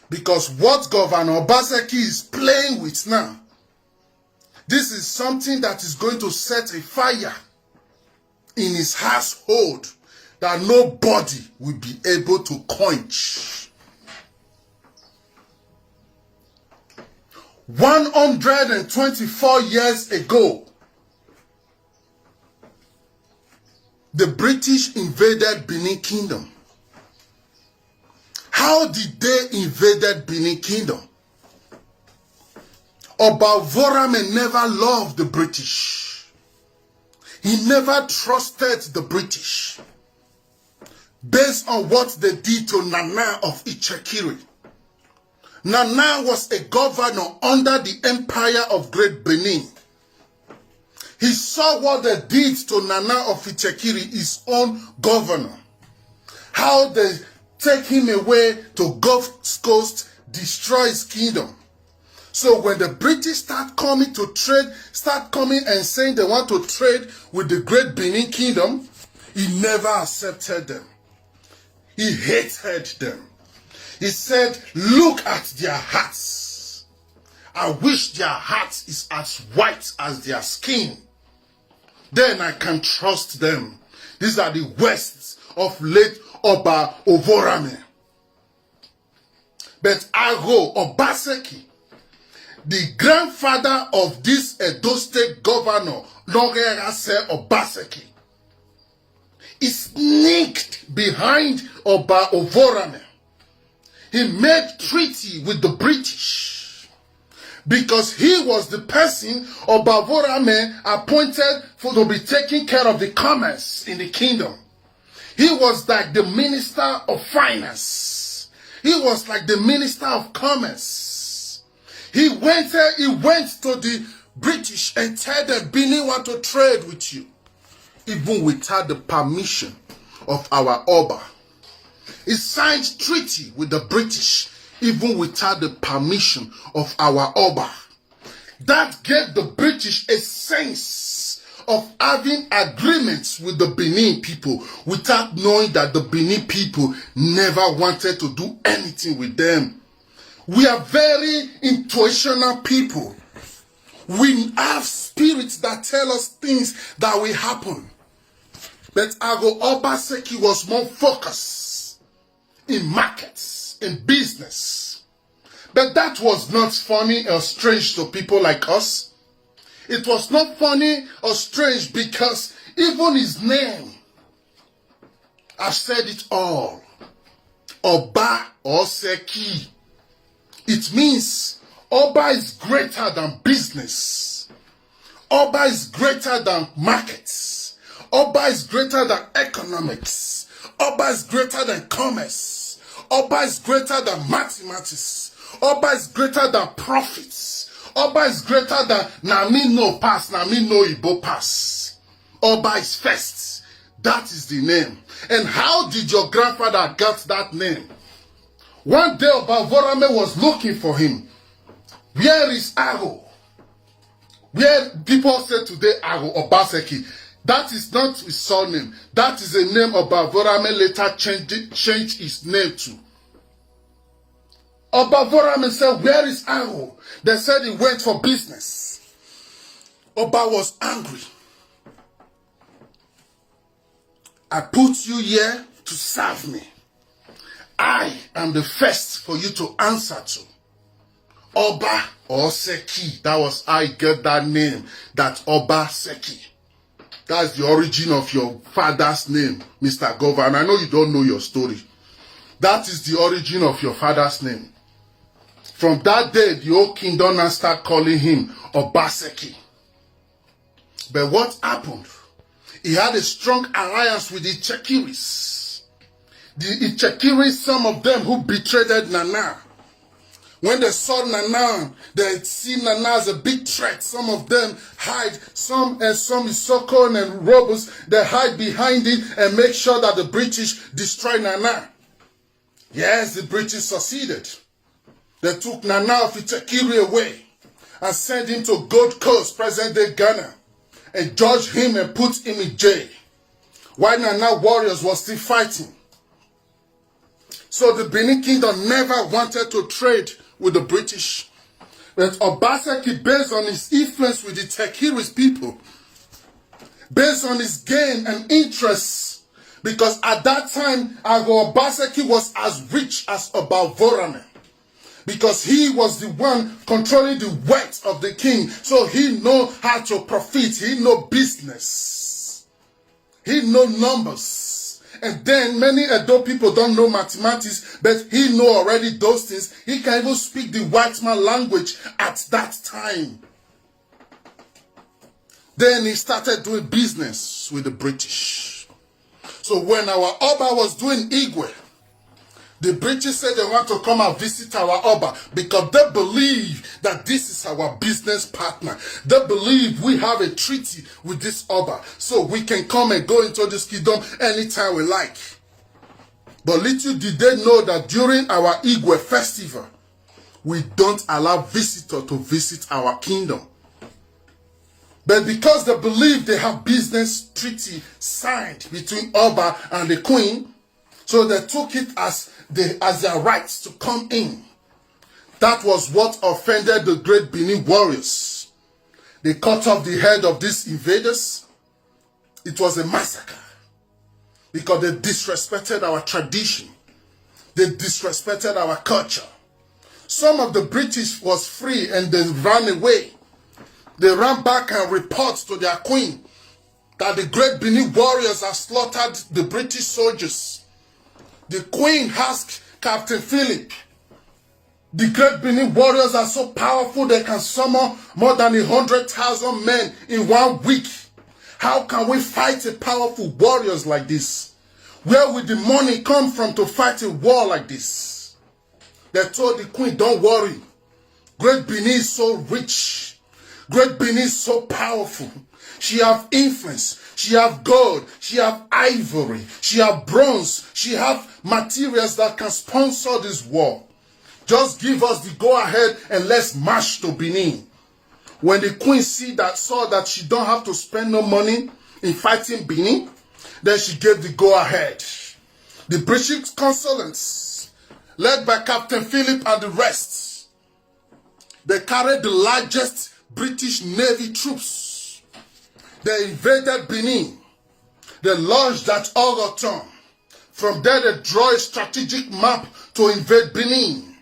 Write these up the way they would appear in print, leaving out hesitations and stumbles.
Because what Governor Obaseki is playing with now, this is something that is going to set a fire in his household that nobody will be able to quench. 124 years ago, the British invaded Benin Kingdom. How did they invade Benin Kingdom? Obavorame never loved the British. He never trusted the British. Based on what they did to Nana of Ichekiri. Nana was a governor under the empire of Great Benin. He saw what they did to Nana of Ichekiri, his own governor. How they take him away to Gulf Coast, destroy his kingdom. So when the British start coming and saying they want to trade with the Great Benin Kingdom, he never accepted them. He hated them. He said, look at their hearts. I wish their heart is as white as their skin. Then I can trust them. These are the worsts of late Oba Ovorame. But Ago Obaseki, the grandfather of this Edo State governor, Nogerase Obaseki, is sneaked behind Oba Ovorame. He made treaty with the British because he was the person Oba Ovorame appointed to be taking care of the commerce in the kingdom. He was like the minister of finance. He was like the minister of commerce. He went to the British and told them, Benin want to trade with you, even without the permission of our Oba. He signed treaty with the British, even without the permission of our Oba. That gave the British a sense of having agreements with the Benin people without knowing that the Benin people never wanted to do anything with them. We are very intuitional people. We have spirits that tell us things that will happen. But Ago Obaseki was more focused in markets, in business. But that was not funny or strange to people like us. It was not funny or strange because even his name, I've said it all, Obaseki. It means Oba is greater than business. Oba is greater than markets. Oba is greater than economics. Oba is greater than commerce. Oba is greater than mathematics. Oba is greater than profits. Oba is greater than Nami no pass, Nami no Igbo pass. Oba is first. That is the name. And how did your grandfather get that name? One day Obavorame was looking for him. Where is Ago? Where people say today Ago Obaseki. That is not his surname. That is a name Obavorame later changed his name to. Obavorame said, where is Ago? They said he went for business. Oba was angry. I put you here to serve me. I am the first for you to answer to. Oba Oseki. That was how I get that name. That Obaseki. That's the origin of your father's name, Mr. Governor. I know you don't know your story. That is the origin of your father's name. From that day, the whole kingdom now start calling him Obaseki. But what happened? He had a strong alliance with the Ichekiris. The Ichekiris, some of them who betrayed Nana. When they saw Nana, they see Nana as a big threat. Some of them hide, some Isoko and robbers, they hide behind it and make sure that the British destroy Nana. Yes, the British succeeded. They took Nana of Ichekiri away and sent him to Gold Coast, present-day Ghana, and judged him and put him in jail, while Nana warriors were still fighting. So the Benin Kingdom never wanted to trade with the British. But Obaseki, based on his influence with the Tekiris people, based on his gain and interest, because at that time, Obaseki was as rich as Obavorame, because he was the one controlling the wealth of the king. So he know how to profit. He know business. He know numbers. And then many Edo people don't know mathematics, but he know already those things. He can even speak the white man language at that time. Then he started doing business with the British. So when our Oba was doing Igwe, the British said they want to come and visit our Oba because they believe that this is our business partner. They believe we have a treaty with this Oba, so we can come and go into this kingdom anytime we like. But little did they know that during our Igwe festival, we don't allow visitors to visit our kingdom. But because they believe they have business treaty signed between Oba and the Queen, so they took it as their rights to come in. That was what offended the great Benin warriors. They cut off the head of these invaders. It was a massacre because they disrespected our tradition. They disrespected our culture. Some of the British was free and they ran away. They ran back and report to their queen that the great Benin warriors have slaughtered the British soldiers. The queen asked Captain Philip, the great Benin warriors are so powerful they can summon more than 100,000 men in 1 week. How can we fight a powerful warriors like this? Where will the money come from to fight a war like this? They told the queen, don't worry. Great Benin is so rich. Great Benin is so powerful. She have influence. She have gold. She have ivory. She have bronze. She have materials that can sponsor this war. Just give us the go-ahead and let's march to Benin. When the queen saw that she don't have to spend no money in fighting Benin, then she gave the go-ahead. The British consulants, led by Captain Philip and the rest, they carried the largest British Navy troops. They invaded Benin. They launched at Ogoton. From there, they drew a strategic map to invade Benin.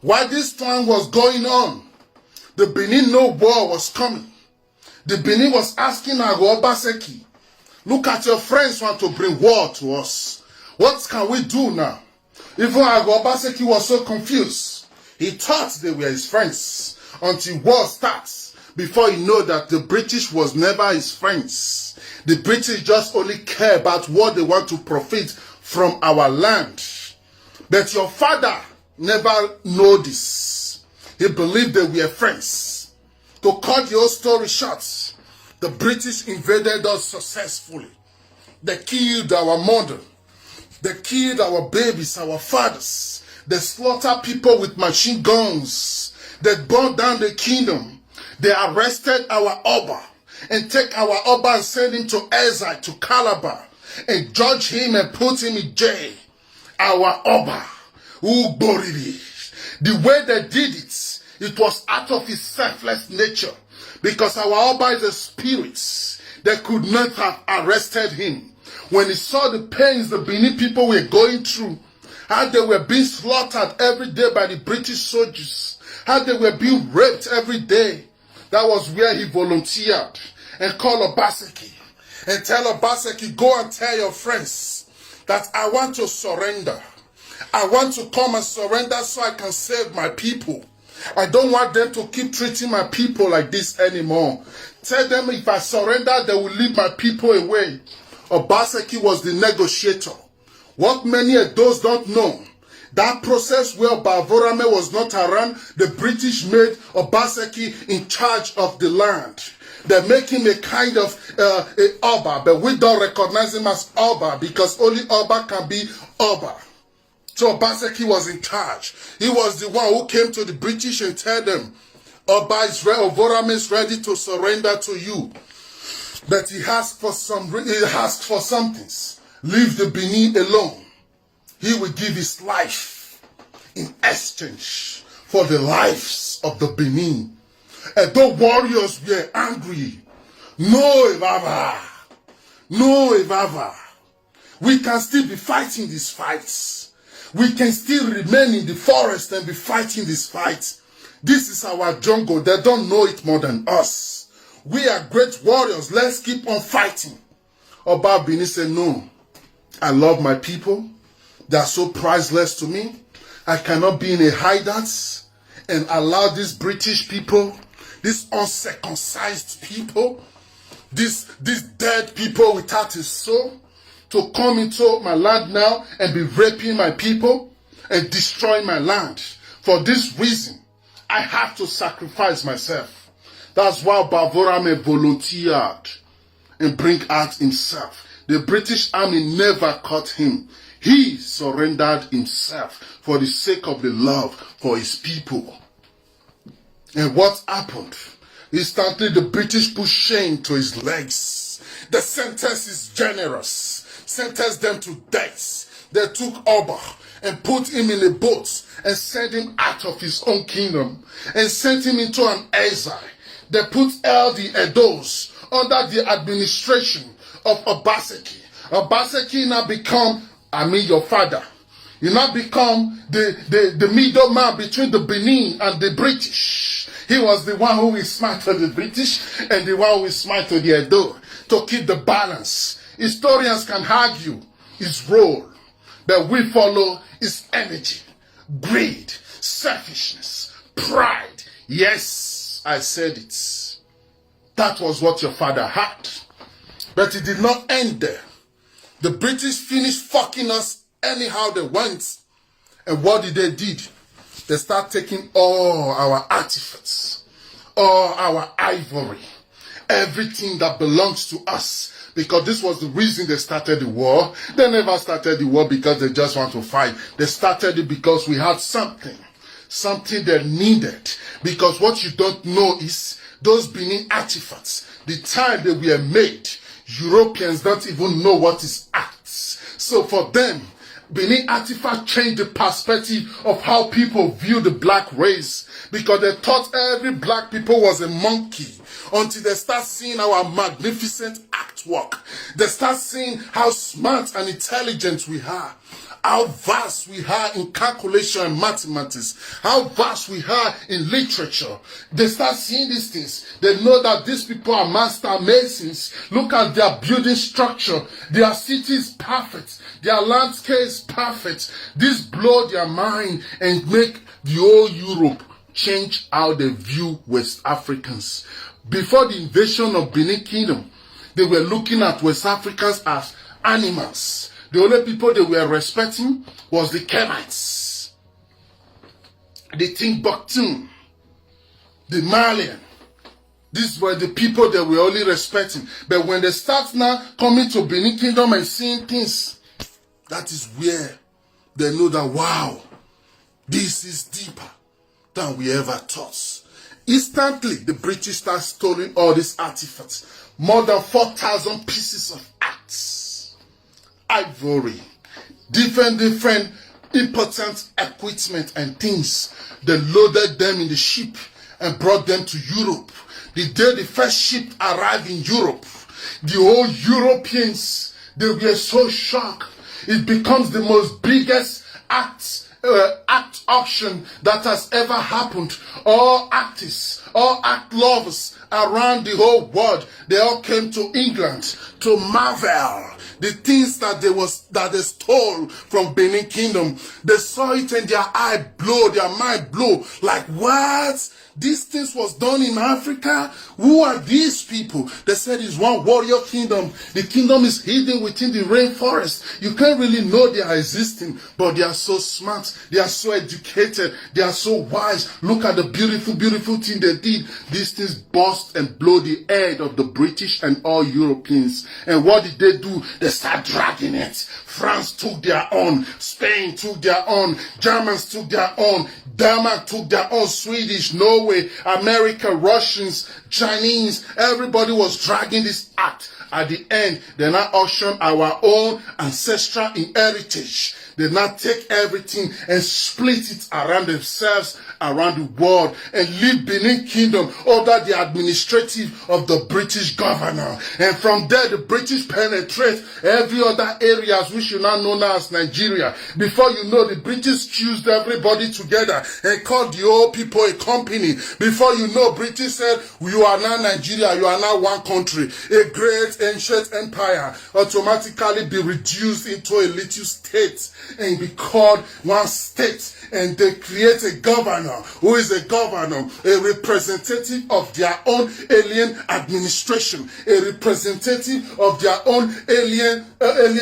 While this plan was going on, the Benin no war was coming. The Benin was asking Obaseki, look at your friends want to bring war to us. What can we do now? Even Obaseki was so confused. He thought they were his friends until war starts. Before you know that the British was never his friends. The British just only care about what they want to profit from our land. But your father never know this. He believed they were friends. To cut your story short, the British invaded us successfully. They killed our mother. They killed our babies, our fathers. They slaughtered people with machine guns. They burned down the kingdom. They arrested our Oba and take our Oba and send him to Exile, to Calabar, and judge him and put him in jail. Our Oba, who buried it. The way they did it, it was out of his selfless nature, because our Oba is a spirit. They could not have arrested him. When he saw the pains the Benin people were going through, how they were being slaughtered every day by the British soldiers, how they were being raped every day, that was where he volunteered and called Obaseki and tell Obaseki, go and tell your friends that I want to surrender. I want to come and surrender so I can save my people. I don't want them to keep treating my people like this anymore. Tell them if I surrender, they will lead my people away. Obaseki was the negotiator. What many of those don't know, that process where Bavorame was not around, the British made Obaseki in charge of the land. They make him a kind of a Oba, but we don't recognize him as Oba because only Oba can be Oba. So Obaseki was in charge. He was the one who came to the British and tell them, Ovorame is ready to surrender to you. But he asked for some things. Leave the Benin alone. he will give his life in exchange for the lives of the Benin. And the warriors were angry. No, Evava. No, Evava. We can still be fighting these fights. We can still remain in the forest and be fighting these fights. This is our jungle. They don't know it more than us. We are great warriors. Let's keep on fighting. Oba Benin said, no. I love my people. They are so priceless to me. I cannot be in a hideout and allow these British people, these uncircumcised people, these dead people without a soul, to come into my land now and be raping my people and destroying my land. For this reason, I have to sacrifice myself. That's why Bavorame volunteered and bring out himself. The British army never caught him. He surrendered himself for the sake of the love for his people. And what happened? Instantly the British put shame to his legs. The sentence is generous. Sentenced them to death. They took Oba and put him in a boat and sent him out of his own kingdom and sent him into an exile. They put all the Edos under the administration of Obaseki. Obaseki now become, your father. You now become the middleman between the Benin and the British. He was the one who is smart to the British and the one who is smart to the Edo to keep the balance. Historians can argue his role, but we follow his energy, greed, selfishness, pride. Yes, I said it. That was what your father had. But it did not end there. The British finished fucking us anyhow they went. And what did they do? They start taking all our artifacts, all our ivory, everything that belongs to us. Because this was the reason they started the war. They never started the war because they just want to fight. They started it because we had something they needed. Because what you don't know is those Benin artifacts, the time they were made, Europeans don't even know what is acts. So for them, Benin artifacts changed the perspective of how people view the black race. Because they thought every black people was a monkey. Until they start seeing our magnificent artwork. They start seeing how smart and intelligent we are. How vast we are in calculation and mathematics. How vast we are in literature. They start seeing these things. They know that these people are master masons. Look at their building structure. Their city is perfect. Their landscape is perfect. This blow their mind and make the whole Europe change how they view West Africans. Before the invasion of Benin Kingdom, they were looking at West Africans as animals. The only people they were respecting was the Kemites, the Timbuktu, the Malian. These were the people they were only respecting. But when they start now coming to Benin Kingdom and seeing things, that is where they know that, wow, this is deeper than we ever thought. Instantly, the British start stealing all these artifacts. More than 4,000 pieces of arts, ivory, different important equipment and things. They loaded them in the ship and brought them to Europe. The day the first ship arrived in Europe, the whole Europeans, they were so shocked. It becomes the most biggest act auction that has ever happened. All artists, all act lovers around the whole world, they all came to England to marvel the things that they stole from Benin Kingdom. They saw it and their eye blow, their mind blow. Like, what? These things was done in Africa? Who are these people? They said it's one warrior kingdom. The kingdom is hidden within the rainforest. You can't really know they are existing, but they are so smart. They are so educated. They are so wise. Look at the beautiful, beautiful thing they did. These things burst and blow the head of the British and all Europeans. And what did they do? They start dragging it. France took their own. Spain took their own. Germans took their own. Denmark took their own. Swedish, Norway, America, Russians, Chinese. Everybody was dragging this act At the end, they now auction our own ancestral heritage. They now take everything and split it around themselves, around the world, and leave Benin Kingdom under the administrative of the British governor. And from there, the British penetrate every other areas which you now know as Nigeria. Before you know, the British choose everybody together and called the whole people a company. Before you know, British said, you are now Nigeria, you are now one country. A great ancient empire automatically be reduced into a little state and be called one state. And they create a governor who is a governor, a representative of their own alien administration, a representative of their own alien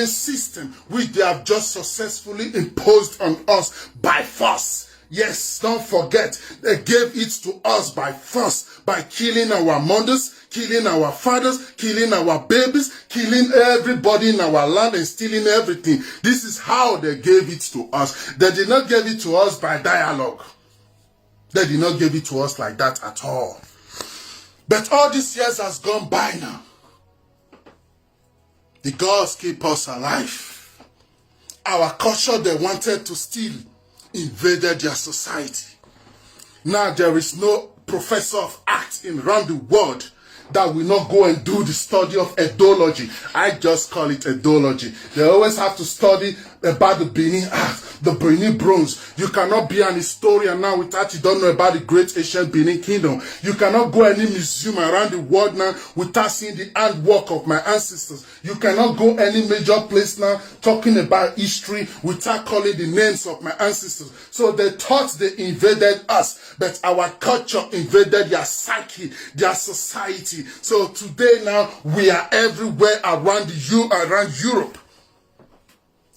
system, which they have just successfully imposed on us by force. Yes, don't forget, they gave it to us by force, by killing our mothers, killing our fathers, killing our babies, killing everybody in our land and stealing everything. This is how they gave it to us. They did not give it to us by dialogue. They did not give it to us like that at all. But all these years has gone by now. The gods keep us alive. Our culture they wanted to steal invaded their society. Now there is no professor of art around the world that will not go and do the study of Edology. I just call it Edology. They always have to study about the Benin art, the Benin bronze. You cannot be an historian now without you don't know about the great ancient Benin kingdom. You cannot go any museum around the world now without seeing the handwork of my ancestors. You cannot go any major place now talking about history without calling the names of my ancestors. So they thought they invaded us, but our culture invaded their psyche, their society. So today now we are everywhere around Europe.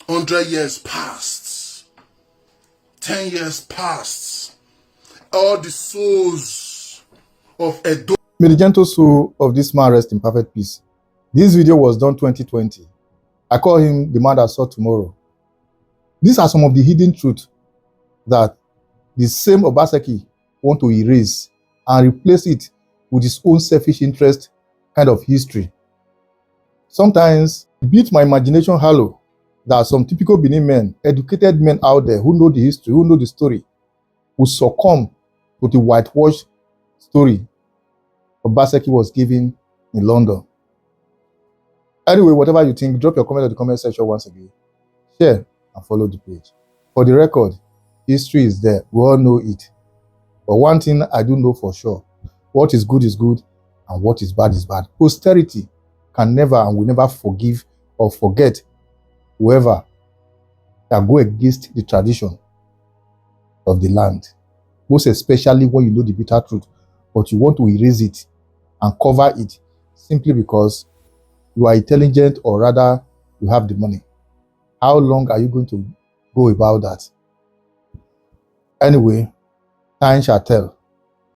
100 years passed. 10 years passed. All the souls of Edo. May the gentle soul of this man rest in perfect peace. This video was done 2020. I call him the man that saw tomorrow. These are some of the hidden truths that the same Obaseki want to erase and replace it with his own selfish interest kind of history. Sometimes it beats my imagination hollow that some typical Benin men, educated men out there who know the history, who know the story, will succumb to the whitewashed story Obaseki was given in London. Anyway, whatever you think, drop your comment in the comment section once again. Share and follow the page. For the record, history is there. We all know it. But one thing I do know for sure, what is good and what is bad is bad. Posterity can never and will never forgive or forget whoever that go against the tradition of the land. Most especially when you know the bitter truth, but you want to erase it and cover it simply because you are intelligent or rather you have the money. How long are you going to go about that? Anyway, time shall tell.